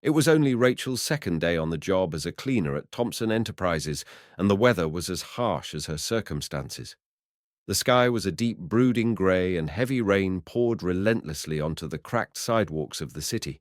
It was only Rachel's second day on the job as a cleaner at Thompson Enterprises, and the weather was as harsh as her circumstances. The sky was a deep, brooding grey, and heavy rain poured relentlessly onto the cracked sidewalks of the city.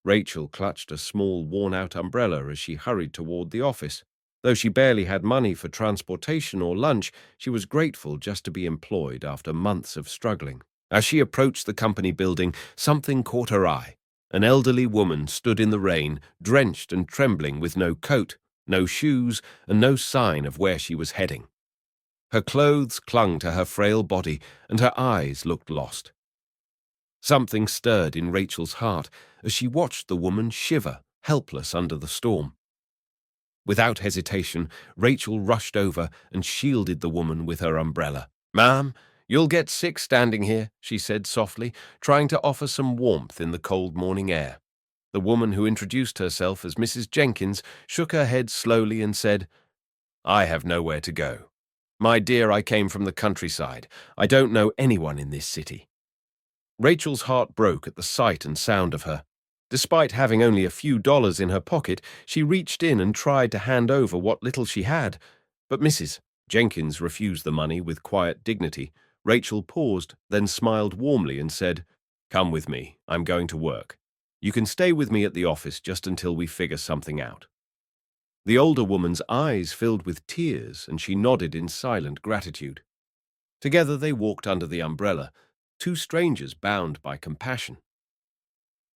Rachel clutched a small, worn-out umbrella as she hurried toward the office. Though she barely had money for transportation or lunch, she was grateful just to be employed after months of struggling. As she approached the company building, something caught her eye. An elderly woman stood in the rain, drenched and trembling, with no coat, no shoes, and no sign of where she was heading. Her clothes clung to her frail body, and her eyes looked lost. Something stirred in Rachel's heart as she watched the woman shiver, helpless under the storm. Without hesitation, Rachel rushed over and shielded the woman with her umbrella. "Ma'am, you'll get sick standing here," she said softly, trying to offer some warmth in the cold morning air. The woman, who introduced herself as Mrs. Jenkins, shook her head slowly and said, "I have nowhere to go. My dear, I came from the countryside. I don't know anyone in this city." Rachel's heart broke at the sight and sound of her. Despite having only a few dollars in her pocket, she reached in and tried to hand over what little she had. But Mrs. Jenkins refused the money with quiet dignity. Rachel paused, then smiled warmly and said, "Come with me. I'm going to work. You can stay with me at the office just until we figure something out." The older woman's eyes filled with tears, and she nodded in silent gratitude. Together they walked under the umbrella, two strangers bound by compassion.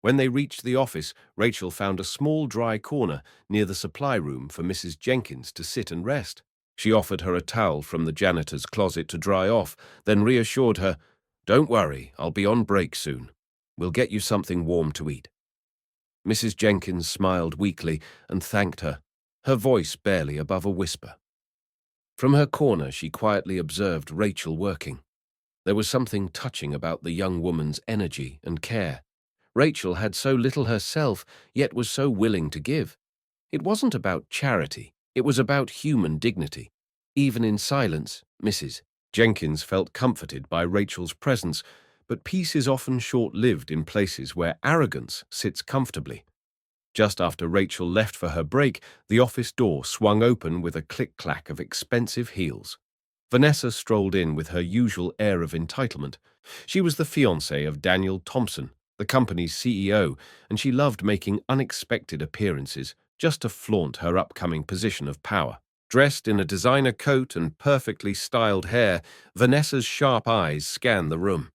When they reached the office, Rachel found a small dry corner near the supply room for Mrs. Jenkins to sit and rest. She offered her a towel from the janitor's closet to dry off, then reassured her, "Don't worry, I'll be on break soon. We'll get you something warm to eat." Mrs. Jenkins smiled weakly and thanked her, her voice barely above a whisper. From her corner, she quietly observed Rachel working. There was something touching about the young woman's energy and care. Rachel had so little herself, yet was so willing to give. It wasn't about charity, it was about human dignity. Even in silence, Mrs. Jenkins felt comforted by Rachel's presence, but peace is often short-lived in places where arrogance sits comfortably. Just after Rachel left for her break, the office door swung open with a click-clack of expensive heels. Vanessa strolled in with her usual air of entitlement. She was the fiancée of Daniel Thompson, the company's CEO, and she loved making unexpected appearances just to flaunt her upcoming position of power. Dressed in a designer coat and perfectly styled hair, Vanessa's sharp eyes scanned the room.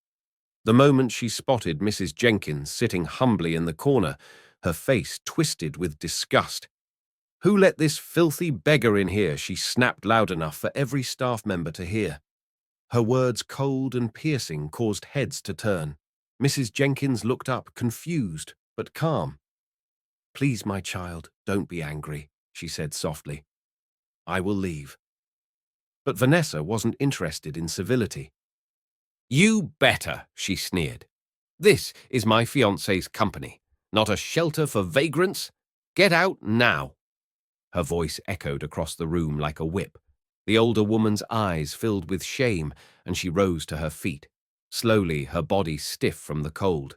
The moment she spotted Mrs. Jenkins sitting humbly in the corner, her face twisted with disgust. "Who let this filthy beggar in here?" she snapped loud enough for every staff member to hear. Her words, cold and piercing, caused heads to turn. Mrs. Jenkins looked up, confused but calm. "Please, my child, don't be angry," she said softly. "I will leave." But Vanessa wasn't interested in civility. "You better," she sneered. "This is my fiancé's company, not a shelter for vagrants. Get out now." Her voice echoed across the room like a whip. The older woman's eyes filled with shame, and she rose to her feet, slowly, her body stiff from the cold.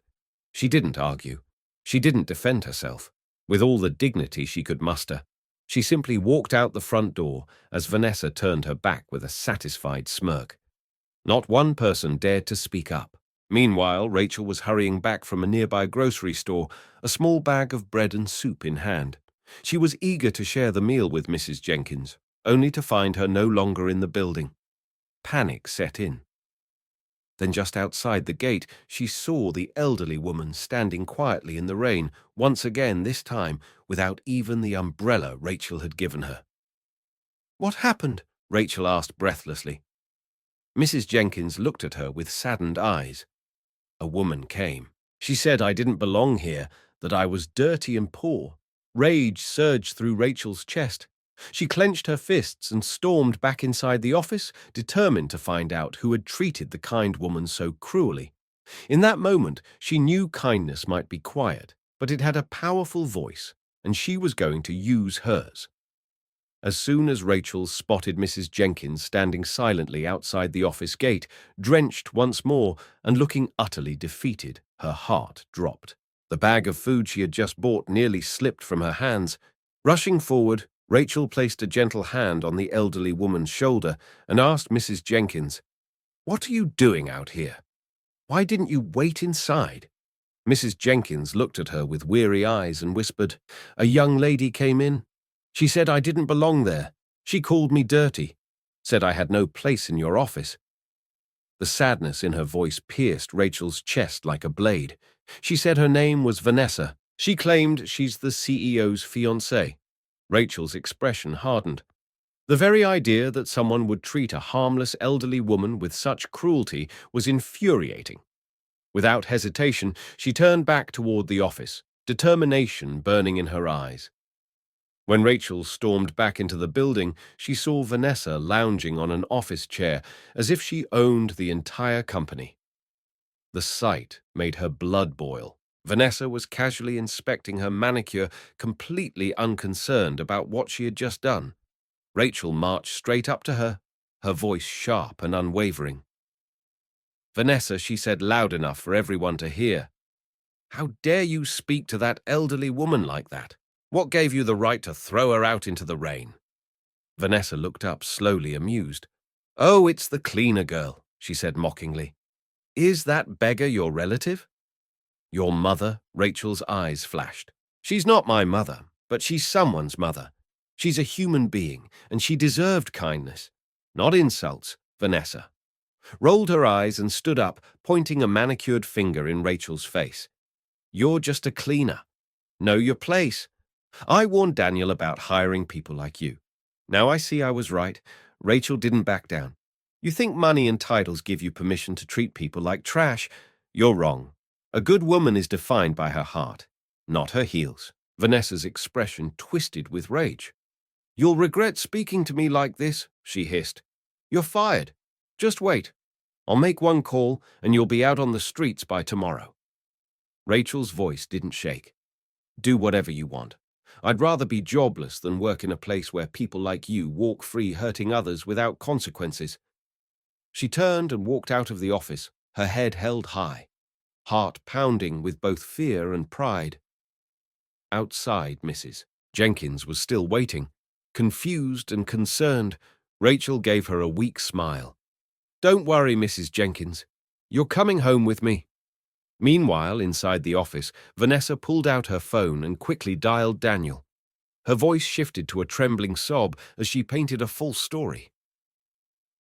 She didn't argue. She didn't defend herself. With all the dignity she could muster, she simply walked out the front door as Vanessa turned her back with a satisfied smirk. Not one person dared to speak up. Meanwhile, Rachel was hurrying back from a nearby grocery store, a small bag of bread and soup in hand. She was eager to share the meal with Mrs. Jenkins, only to find her no longer in the building. Panic set in. Then just outside the gate, she saw the elderly woman standing quietly in the rain, once again this time without even the umbrella Rachel had given her. "What happened?" Rachel asked breathlessly. Mrs. Jenkins looked at her with saddened eyes. A woman came. She said I didn't belong here, that I was dirty and poor. Rage surged through Rachel's chest. She clenched her fists and stormed back inside the office, determined to find out who had treated the kind woman so cruelly. In that moment, she knew kindness might be quiet, but it had a powerful voice, and she was going to use hers. As soon as Rachel spotted Mrs. Jenkins standing silently outside the office gate, drenched once more and looking utterly defeated, her heart dropped. The bag of food she had just bought nearly slipped from her hands. Rushing forward, Rachel placed a gentle hand on the elderly woman's shoulder and asked Mrs. Jenkins, "What are you doing out here? Why didn't you wait inside?" Mrs. Jenkins looked at her with weary eyes and whispered, "A young lady came in. She said I didn't belong there. She called me dirty, said I had no place in your office." The sadness in her voice pierced Rachel's chest like a blade. She said her name was Vanessa. She claimed she's the CEO's fiancée. Rachel's expression hardened. The very idea that someone would treat a harmless elderly woman with such cruelty was infuriating. Without hesitation, she turned back toward the office, determination burning in her eyes. When Rachel stormed back into the building, she saw Vanessa lounging on an office chair as if she owned the entire company. The sight made her blood boil. Vanessa was casually inspecting her manicure, completely unconcerned about what she had just done. Rachel marched straight up to her, her voice sharp and unwavering. "Vanessa," she said loud enough for everyone to hear, "how dare you speak to that elderly woman like that? What gave you the right to throw her out into the rain?" Vanessa looked up, slowly amused. "Oh, it's the cleaner girl," she said mockingly. "Is that beggar your relative?" "Your mother?" Rachel's eyes flashed. "She's not my mother, but she's someone's mother. She's a human being, and she deserved kindness, not insults." Vanessa rolled her eyes and stood up, pointing a manicured finger in Rachel's face. "You're just a cleaner. Know your place. I warned Daniel about hiring people like you. Now I see I was right." Rachel didn't back down. "You think money and titles give you permission to treat people like trash? You're wrong. A good woman is defined by her heart, not her heels." Vanessa's expression twisted with rage. "You'll regret speaking to me like this," she hissed. "You're fired. Just wait. I'll make one call, and you'll be out on the streets by tomorrow." Rachel's voice didn't shake. "Do whatever you want. I'd rather be jobless than work in a place where people like you walk free hurting others without consequences." She turned and walked out of the office, her head held high, heart pounding with both fear and pride. Outside, Mrs. Jenkins was still waiting, confused and concerned. Rachel gave her a weak smile. "Don't worry, Mrs. Jenkins. You're coming home with me." Meanwhile, inside the office, Vanessa pulled out her phone and quickly dialed Daniel. Her voice shifted to a trembling sob as she painted a false story.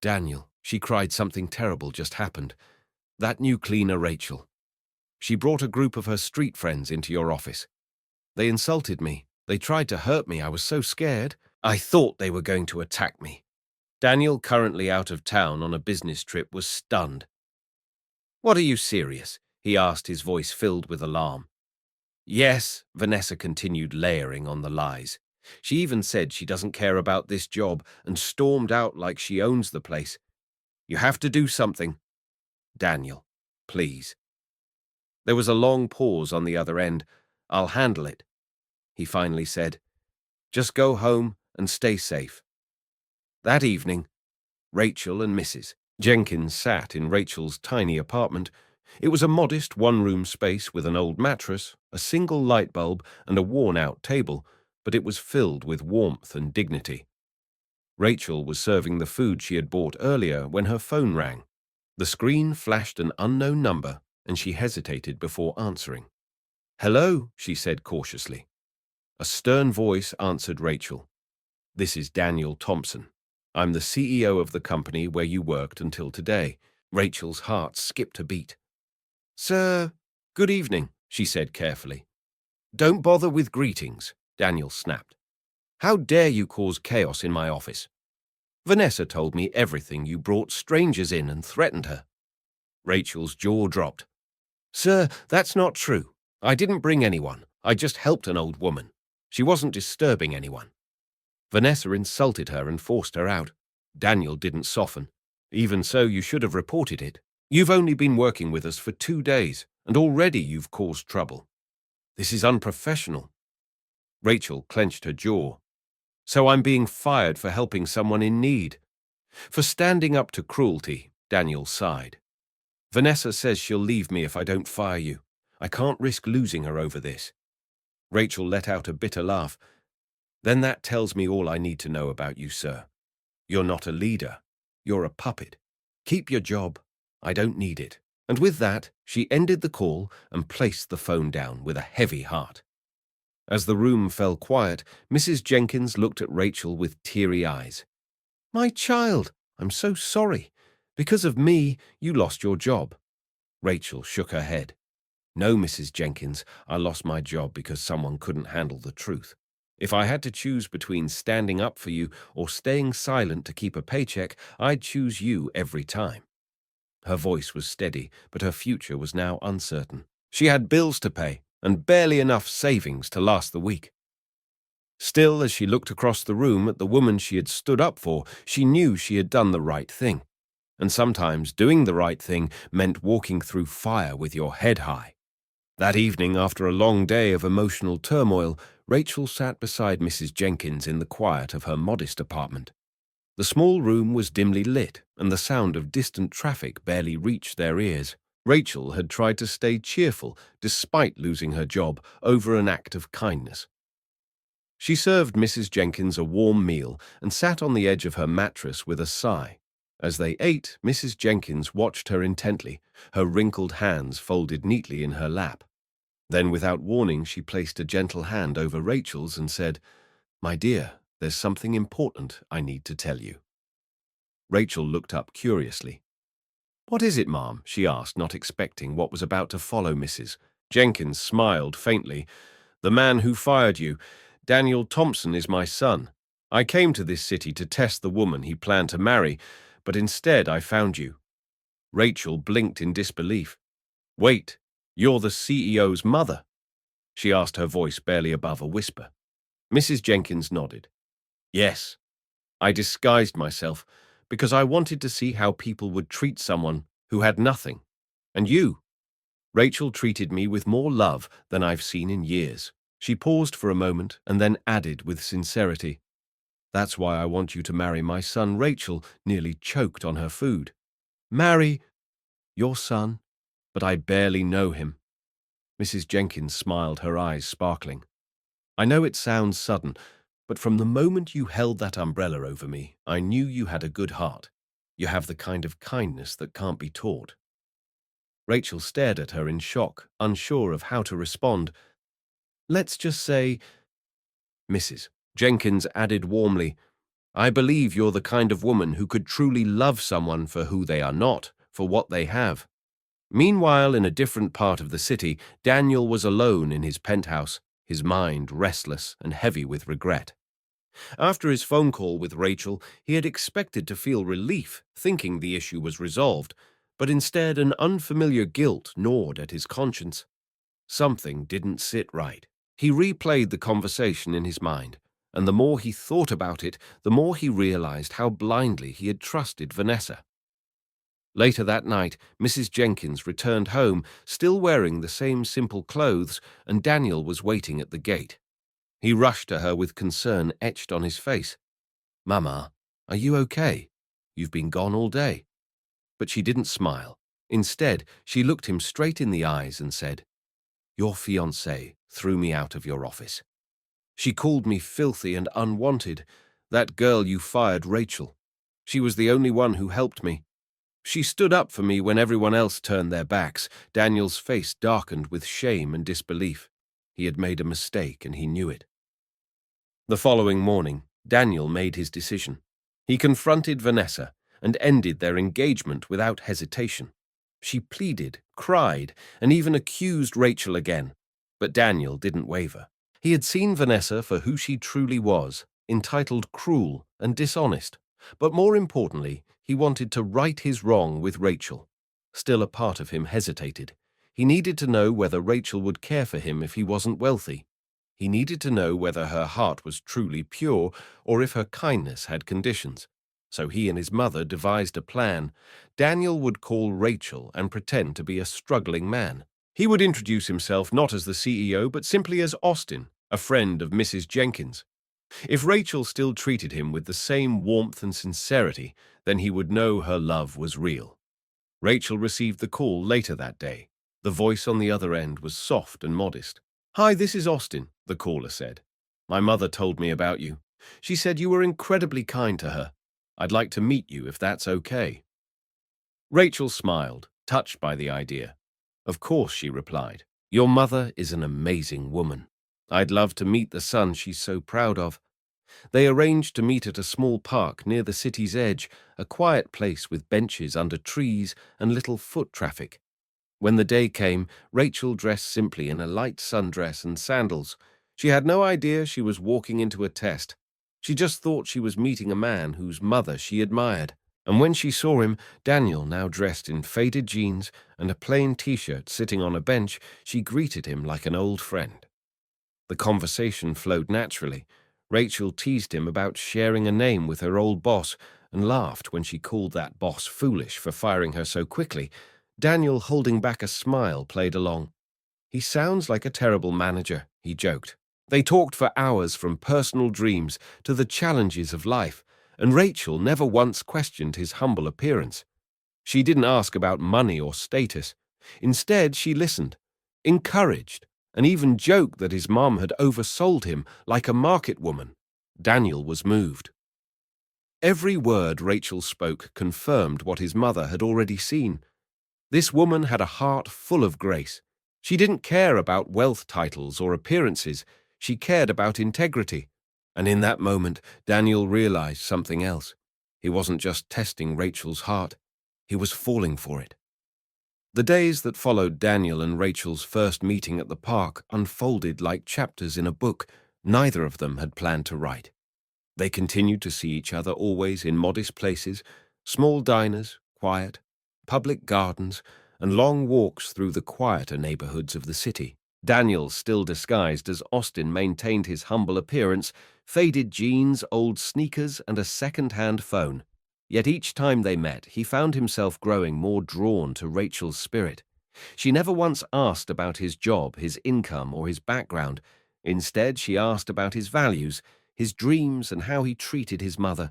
"Daniel," she cried, "something terrible just happened. That new cleaner, Rachel. She brought a group of her street friends into your office. They insulted me. They tried to hurt me. I was so scared. I thought they were going to attack me." Daniel, currently out of town on a business trip, was stunned. "What, are you serious?" he asked, his voice filled with alarm. "Yes," Vanessa continued, layering on the lies. "She even said she doesn't care about this job and stormed out like she owns the place. You have to do something. Daniel, please." There was a long pause on the other end. "I'll handle it," he finally said. "Just go home and stay safe." That evening, Rachel and Mrs. Jenkins sat in Rachel's tiny apartment. It was a modest one-room space with an old mattress, a single light bulb, and a worn-out table, but it was filled with warmth and dignity. Rachel was serving the food she had bought earlier when her phone rang. The screen flashed an unknown number, and she hesitated before answering. "Hello," she said cautiously. A stern voice answered Rachel. "This is Daniel Thompson. I'm the CEO of the company where you worked until today." Rachel's heart skipped a beat. "Sir, good evening," she said carefully. "Don't bother with greetings," Daniel snapped. "How dare you cause chaos in my office? Vanessa told me everything. You brought strangers in and threatened her." Rachel's jaw dropped. "Sir, that's not true. I didn't bring anyone. I just helped an old woman. She wasn't disturbing anyone." Vanessa insulted her and forced her out. Daniel didn't soften. "Even so, you should have reported it. You've only been working with us for 2 days, and already you've caused trouble. This is unprofessional." Rachel clenched her jaw. "So I'm being fired for helping someone in need?" "For standing up to cruelty," Daniel sighed. "Vanessa says she'll leave me if I don't fire you. I can't risk losing her over this." Rachel let out a bitter laugh. "Then that tells me all I need to know about you, sir. You're not a leader. You're a puppet. Keep your job. I don't need it." And with that, she ended the call and placed the phone down with a heavy heart. As the room fell quiet, Mrs. Jenkins looked at Rachel with teary eyes. "My child, I'm so sorry. Because of me, you lost your job." Rachel shook her head. "No, Mrs. Jenkins, I lost my job because someone couldn't handle the truth. If I had to choose between standing up for you or staying silent to keep a paycheck, I'd choose you every time." Her voice was steady, but her future was now uncertain. She had bills to pay and barely enough savings to last the week. Still, as she looked across the room at the woman she had stood up for, she knew she had done the right thing. And sometimes doing the right thing meant walking through fire with your head high. That evening, after a long day of emotional turmoil, Rachel sat beside Mrs. Jenkins in the quiet of her modest apartment. The small room was dimly lit, and the sound of distant traffic barely reached their ears. Rachel had tried to stay cheerful, despite losing her job, over an act of kindness. She served Mrs. Jenkins a warm meal and sat on the edge of her mattress with a sigh. As they ate, Mrs. Jenkins watched her intently, her wrinkled hands folded neatly in her lap. Then, without warning, she placed a gentle hand over Rachel's and said, "My dear, there's something important I need to tell you." Rachel looked up curiously. "What is it, ma'am?" she asked, not expecting what was about to follow. Mrs. Jenkins smiled faintly. "The man who fired you, Daniel Thompson, is my son. I came to this city to test the woman he planned to marry, but instead I found you." Rachel blinked in disbelief. "Wait, you're the CEO's mother?" she asked, her voice barely above a whisper. Mrs. Jenkins nodded. "Yes, I disguised myself because I wanted to see how people would treat someone who had nothing. And you, Rachel, treated me with more love than I've seen in years." She paused for a moment and then added with sincerity, "That's why I want you to marry my son." Rachel nearly choked on her food. "Marry your son? But I barely know him." Mrs. Jenkins smiled, her eyes sparkling. "I know it sounds sudden, but from the moment you held that umbrella over me, I knew you had a good heart. You have the kind of kindness that can't be taught." Rachel stared at her in shock, unsure of how to respond. "Let's just say," Mrs. Jenkins added warmly, "I believe you're the kind of woman who could truly love someone for who they are not, for what they have." Meanwhile, in a different part of the city, Daniel was alone in his penthouse, his mind restless and heavy with regret. After his phone call with Rachel, he had expected to feel relief, thinking the issue was resolved, but instead an unfamiliar guilt gnawed at his conscience. Something didn't sit right. He replayed the conversation in his mind, and the more he thought about it, the more he realized how blindly he had trusted Vanessa. Later that night, Mrs. Jenkins returned home, still wearing the same simple clothes, and Daniel was waiting at the gate. He rushed to her with concern etched on his face. "Mama, are you okay? You've been gone all day." But she didn't smile. Instead, she looked him straight in the eyes and said, "Your fiancée threw me out of your office. She called me filthy and unwanted. That girl you fired, Rachel. She was the only one who helped me. She stood up for me when everyone else turned their backs." Daniel's face darkened with shame and disbelief. He had made a mistake, and he knew it. The following morning, Daniel made his decision. He confronted Vanessa and ended their engagement without hesitation. She pleaded, cried, and even accused Rachel again. But Daniel didn't waver. He had seen Vanessa for who she truly was, entitled, cruel, and dishonest. But more importantly, he wanted to right his wrong with Rachel. Still, a part of him hesitated. He needed to know whether Rachel would care for him if he wasn't wealthy. He needed to know whether her heart was truly pure or if her kindness had conditions. So he and his mother devised a plan. Daniel would call Rachel and pretend to be a struggling man. He would introduce himself not as the CEO but simply as Austin, a friend of Mrs. Jenkins. If Rachel still treated him with the same warmth and sincerity, then he would know her love was real. Rachel received the call later that day. The voice on the other end was soft and modest. "Hi, this is Austin," the caller said. "My mother told me about you. She said you were incredibly kind to her. I'd like to meet you if that's okay." Rachel smiled, touched by the idea. "Of course," she replied. "Your mother is an amazing woman. I'd love to meet the son she's so proud of." They arranged to meet at a small park near the city's edge, a quiet place with benches under trees and little foot traffic. When the day came, Rachel dressed simply in a light sundress and sandals. She had no idea she was walking into a test. She just thought she was meeting a man whose mother she admired. And when she saw him, Daniel, now dressed in faded jeans and a plain t-shirt sitting on a bench, she greeted him like an old friend. The conversation flowed naturally. Rachel teased him about sharing a name with her old boss and laughed when she called that boss foolish for firing her so quickly. Daniel, holding back a smile, played along. "He sounds like a terrible manager," he joked. They talked for hours, from personal dreams to the challenges of life, and Rachel never once questioned his humble appearance. She didn't ask about money or status. Instead, she listened, encouraged, and even joked that his mom had oversold him like a market woman. Daniel was moved. Every word Rachel spoke confirmed what his mother had already seen. This woman had a heart full of grace. She didn't care about wealth titles or appearances. She cared about integrity. And in that moment, Daniel realized something else. He wasn't just testing Rachel's heart. He was falling for it. The days that followed Daniel and Rachel's first meeting at the park unfolded like chapters in a book neither of them had planned to write. They continued to see each other always in modest places, small diners, quiet, public gardens, and long walks through the quieter neighborhoods of the city. Daniel, still disguised as Austin, maintained his humble appearance, faded jeans, old sneakers, and a second-hand phone. Yet each time they met, he found himself growing more drawn to Rachel's spirit. She never once asked about his job, his income, or his background. Instead, she asked about his values, his dreams, and how he treated his mother.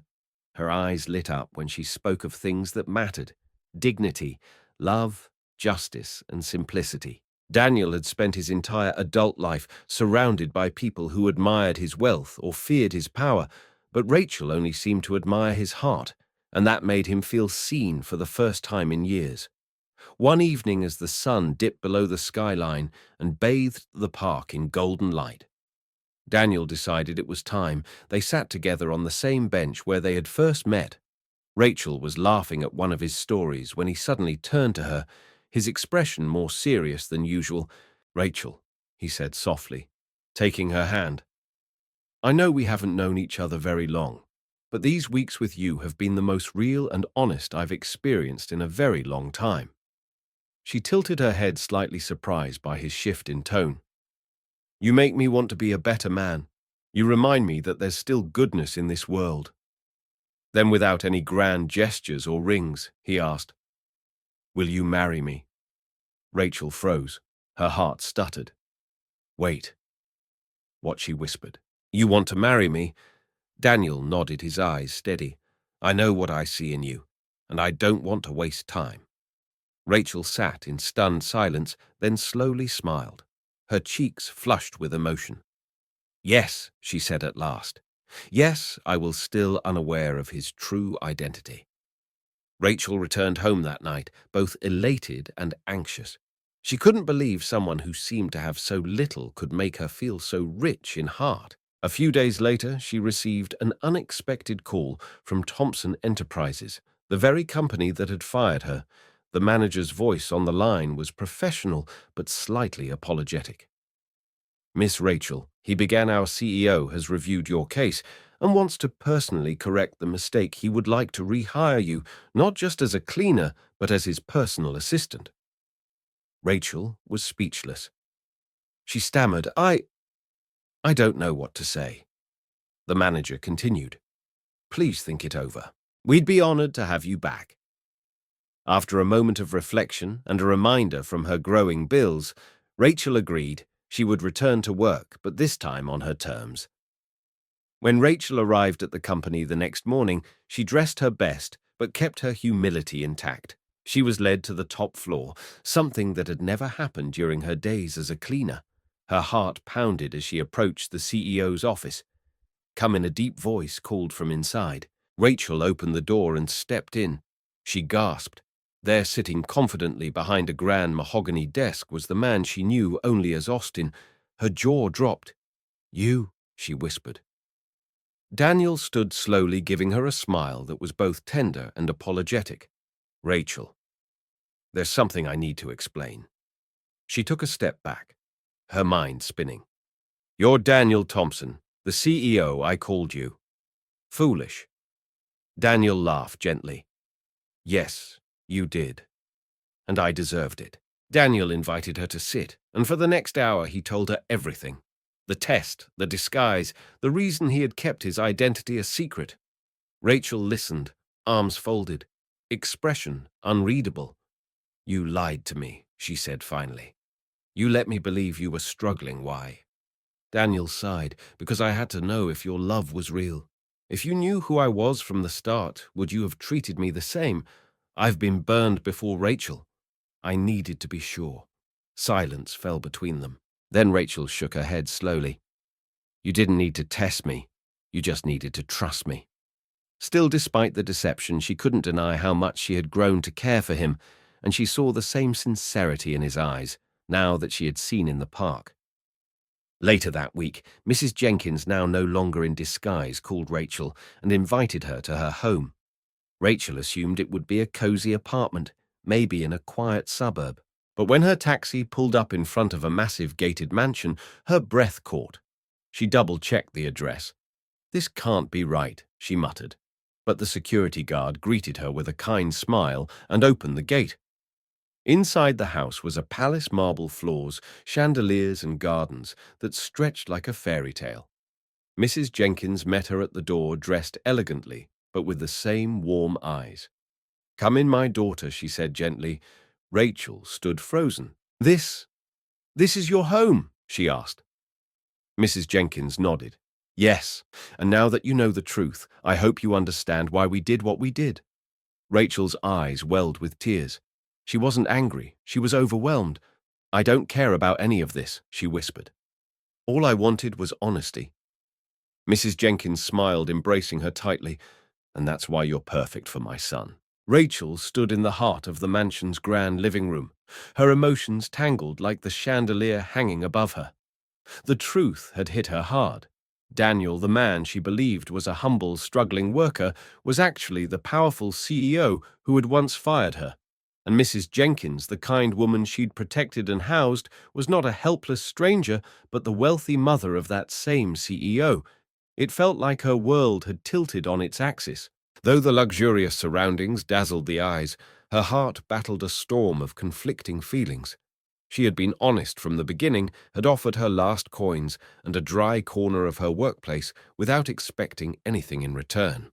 Her eyes lit up when she spoke of things that mattered: dignity, love, justice, and simplicity. Daniel had spent his entire adult life surrounded by people who admired his wealth or feared his power, but Rachel only seemed to admire his heart, and that made him feel seen for the first time in years. One evening, as the sun dipped below the skyline and bathed the park in golden light, Daniel decided it was time. They sat together on the same bench where they had first met. Rachel was laughing at one of his stories when he suddenly turned to her, his expression more serious than usual. "Rachel," he said softly, taking her hand, "I know we haven't known each other very long, but these weeks with you have been the most real and honest I've experienced in a very long time." She tilted her head, slightly surprised by his shift in tone. "You make me want to be a better man. You remind me that there's still goodness in this world." Then, without any grand gestures or rings, he asked, "Will you marry me?" Rachel froze. Her heart stuttered. "Wait," what she whispered. "You want to marry me?" Daniel nodded, his eyes steady. "I know what I see in you, and I don't want to waste time." Rachel sat in stunned silence, then slowly smiled, her cheeks flushed with emotion. "Yes," she said at last. "Yes, I will, still unaware of his true identity." Rachel returned home that night, both elated and anxious. She couldn't believe someone who seemed to have so little could make her feel so rich in heart. A few days later, she received an unexpected call from Thompson Enterprises, the very company that had fired her. The manager's voice on the line was professional but slightly apologetic. "Miss Rachel," he began, "our CEO has reviewed your case and wants to personally correct the mistake. He would like to rehire you, not just as a cleaner, but as his personal assistant." Rachel was speechless. She stammered, I don't know what to say." The manager continued, "Please think it over. We'd be honored to have you back." After a moment of reflection and a reminder from her growing bills, Rachel agreed. She would return to work, but this time on her terms. When Rachel arrived at the company the next morning, she dressed her best but kept her humility intact. She was led to the top floor, something that had never happened during her days as a cleaner. Her heart pounded as she approached the CEO's office. "Come in," a deep voice called from inside. Rachel opened the door and stepped in. She gasped. There, sitting confidently behind a grand mahogany desk, was the man she knew only as Austin. Her jaw dropped. "You," she whispered. Daniel stood slowly, giving her a smile that was both tender and apologetic. "Rachel, there's something I need to explain." She took a step back, her mind spinning. "You're Daniel Thompson, the CEO I called you." "Foolish." Daniel laughed gently. "Yes, you did. And I deserved it." Daniel invited her to sit, and for the next hour he told her everything. The test, the disguise, the reason he had kept his identity a secret. Rachel listened, arms folded, expression unreadable. "You lied to me," she said finally. "You let me believe you were struggling. Why?" Daniel sighed. "Because I had to know if your love was real. If you knew who I was from the start, would you have treated me the same? I've been burned before, Rachel. I needed to be sure." Silence fell between them. Then Rachel shook her head slowly. "You didn't need to test me. You just needed to trust me." Still, despite the deception, she couldn't deny how much she had grown to care for him, and she saw the same sincerity in his eyes, now that she had seen in the park. Later that week, Mrs. Jenkins, now no longer in disguise, called Rachel and invited her to her home. Rachel assumed it would be a cozy apartment, maybe in a quiet suburb. But when her taxi pulled up in front of a massive gated mansion, her breath caught. She double-checked the address. "This can't be right," she muttered. But the security guard greeted her with a kind smile and opened the gate. Inside the house was a palace, marble floors, chandeliers and gardens that stretched like a fairy tale. Mrs. Jenkins met her at the door, dressed elegantly, but with the same warm eyes. "Come in, my daughter," she said gently. Rachel stood frozen. This is your home?" she asked. Mrs. Jenkins nodded. "Yes, and now that you know the truth, I hope you understand why we did what we did." Rachel's eyes welled with tears. She wasn't angry, she was overwhelmed. "I don't care about any of this," she whispered. "All I wanted was honesty." Mrs. Jenkins smiled, embracing her tightly. "And that's why you're perfect for my son." Rachel stood in the heart of the mansion's grand living room, her emotions tangled like the chandelier hanging above her. The truth had hit her hard. Daniel, the man she believed was a humble, struggling worker, was actually the powerful CEO who had once fired her. And Mrs. Jenkins, the kind woman she'd protected and housed, was not a helpless stranger, but the wealthy mother of that same CEO. It felt like her world had tilted on its axis. Though the luxurious surroundings dazzled the eyes, her heart battled a storm of conflicting feelings. She had been honest from the beginning, had offered her last coins and a dry corner of her workplace without expecting anything in return.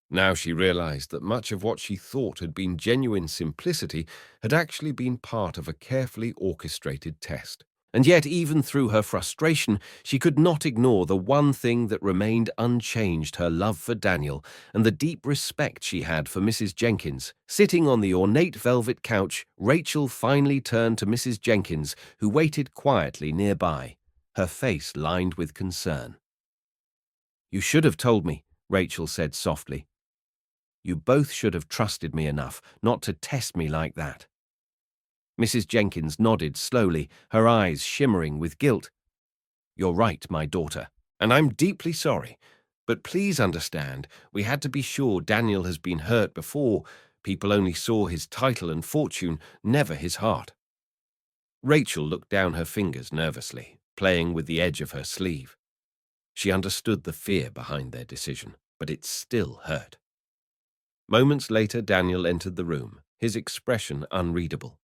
Now she realized that much of what she thought had been genuine simplicity had actually been part of a carefully orchestrated test. And yet, even through her frustration, she could not ignore the one thing that remained unchanged: her love for Daniel and the deep respect she had for Mrs. Jenkins. Sitting on the ornate velvet couch, Rachel finally turned to Mrs. Jenkins, who waited quietly nearby, her face lined with concern. "You should have told me," Rachel said softly. "You both should have trusted me enough not to test me like that." Mrs. Jenkins nodded slowly, her eyes shimmering with guilt. "You're right, my daughter, and I'm deeply sorry. But please understand, we had to be sure Daniel has been hurt before. People only saw his title and fortune, never his heart." Rachel looked down her fingers nervously, playing with the edge of her sleeve. She understood the fear behind their decision, but it still hurt. Moments later, Daniel entered the room, his expression unreadable.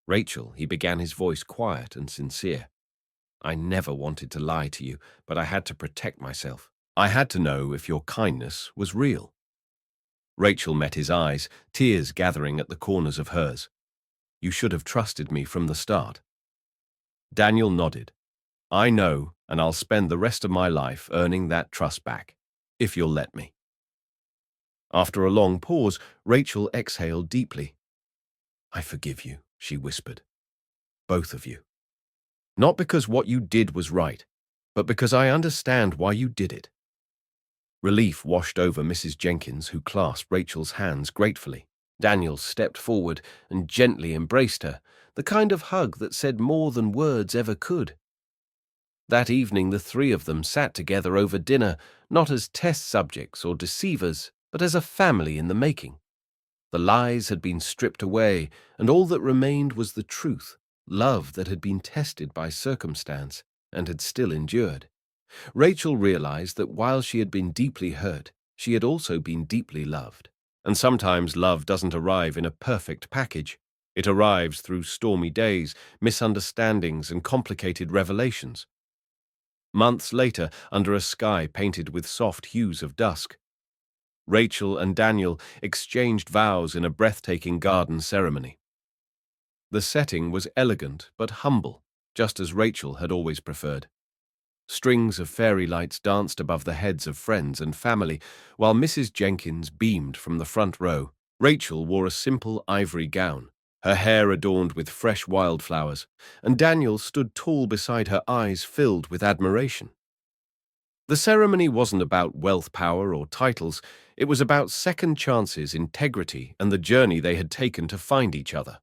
"Rachel," he began, his voice quiet and sincere. "I never wanted to lie to you, but I had to protect myself. I had to know if your kindness was real." Rachel met his eyes, tears gathering at the corners of hers. "You should have trusted me from the start." Daniel nodded. "I know, and I'll spend the rest of my life earning that trust back, if you'll let me." After a long pause, Rachel exhaled deeply. I forgive you, she whispered. Both of you. Not because what you did was right, but because I understand why you did it. Relief washed over Mrs. Jenkins, who clasped Rachel's hands gratefully. Daniel stepped forward and gently embraced her, the kind of hug that said more than words ever could. That evening the three of them sat together over dinner, not as test subjects or deceivers, but as a family in the making. The lies had been stripped away, and all that remained was the truth, love that had been tested by circumstance and had still endured. Rachel realized that while she had been deeply hurt, she had also been deeply loved. And sometimes love doesn't arrive in a perfect package. It arrives through stormy days, misunderstandings, and complicated revelations. Months later, under a sky painted with soft hues of dusk, Rachel and Daniel exchanged vows in a breathtaking garden ceremony. The setting was elegant but humble, just as Rachel had always preferred. Strings of fairy lights danced above the heads of friends and family, while Mrs. Jenkins beamed from the front row. Rachel wore a simple ivory gown, her hair adorned with fresh wildflowers, and Daniel stood tall beside her, eyes filled with admiration. The ceremony wasn't about wealth, power, or titles. It was about second chances, integrity, and the journey they had taken to find each other.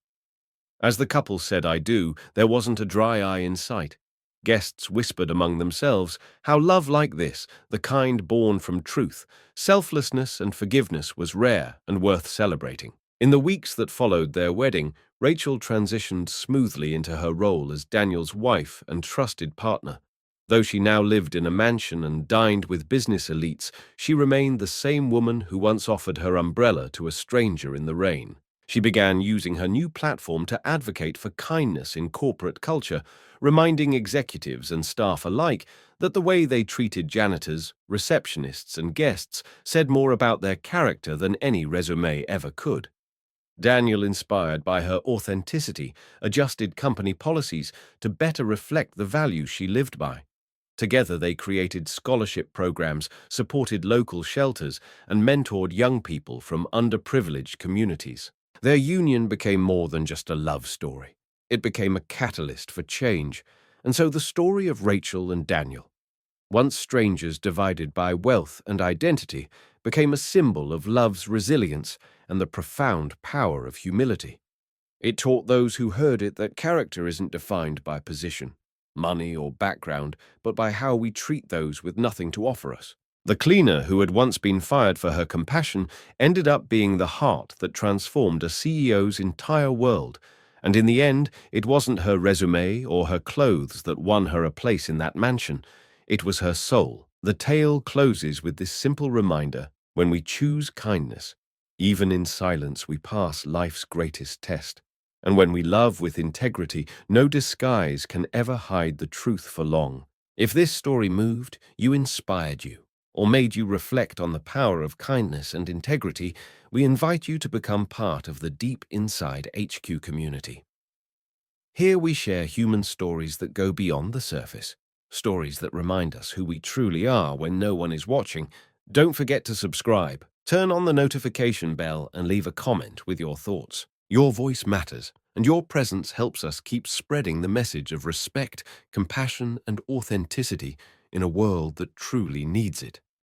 As the couple said "I do," there wasn't a dry eye in sight. Guests whispered among themselves how love like this, the kind born from truth, selflessness, and forgiveness was rare and worth celebrating. In the weeks that followed their wedding, Rachel transitioned smoothly into her role as Daniel's wife and trusted partner. Though she now lived in a mansion and dined with business elites, she remained the same woman who once offered her umbrella to a stranger in the rain. She began using her new platform to advocate for kindness in corporate culture, reminding executives and staff alike that the way they treated janitors, receptionists, and guests said more about their character than any resume ever could. Daniel, inspired by her authenticity, adjusted company policies to better reflect the values she lived by. Together they created scholarship programs, supported local shelters, and mentored young people from underprivileged communities. Their union became more than just a love story. It became a catalyst for change, and so the story of Rachel and Daniel, once strangers divided by wealth and identity, became a symbol of love's resilience and the profound power of humility. It taught those who heard it that character isn't defined by position, money, or background, but by how we treat those with nothing to offer us. The cleaner, who had once been fired for her compassion, ended up being the heart that transformed a CEO's entire world, and in the end, it wasn't her resume or her clothes that won her a place in that mansion. It was her soul. The tale closes with this simple reminder: when we choose kindness, even in silence, we pass life's greatest test. And when we love with integrity, no disguise can ever hide the truth for long. If this story moved you, inspired you, or made you reflect on the power of kindness and integrity, we invite you to become part of the Deep Inside HQ community. Here we share human stories that go beyond the surface, stories that remind us who we truly are when no one is watching. Don't forget to subscribe, turn on the notification bell, and leave a comment with your thoughts. Your voice matters, and your presence helps us keep spreading the message of respect, compassion, and authenticity in a world that truly needs it.